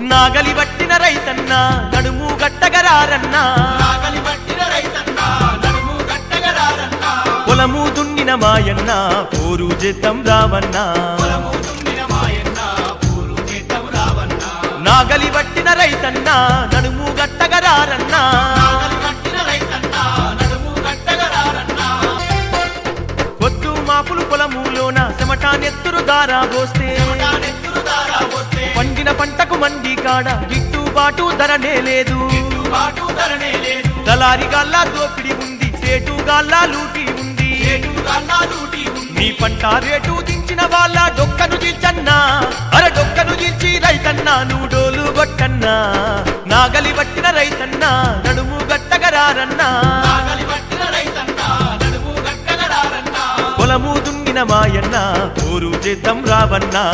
నాగలి పట్టిన రైతన్న నడుము గట్టగరారన్నా పొలము దున్నిన మాయన్న పోరు చేద్దాం రావన్నా నాగలి పట్టిన రైతన్న నడుము గట్టగరారన్నా పొద్దు మాపులు పొలములోన చెమటానెత్తురు దారా పోస్తే పండిన పంటకు మండి కాడ గిట్టుబాటు ధరనే లేదు దళారి గాల్లా దోపిడి ఉంది సేటు గాల్లా లూటి ఉంది నీ పంట రేటు దించిన వాళ్ళ డొక్కను దిల్చన్నా డొక్కను దిల్చి రైతన్నా నూడోలు గొట్టన్నా నాగలి పట్టిన రైతన్నా నడుము గట్టగరారన్నా పొలము దున్నిన మాయన్న పోరు చేద్దాం రావన్నా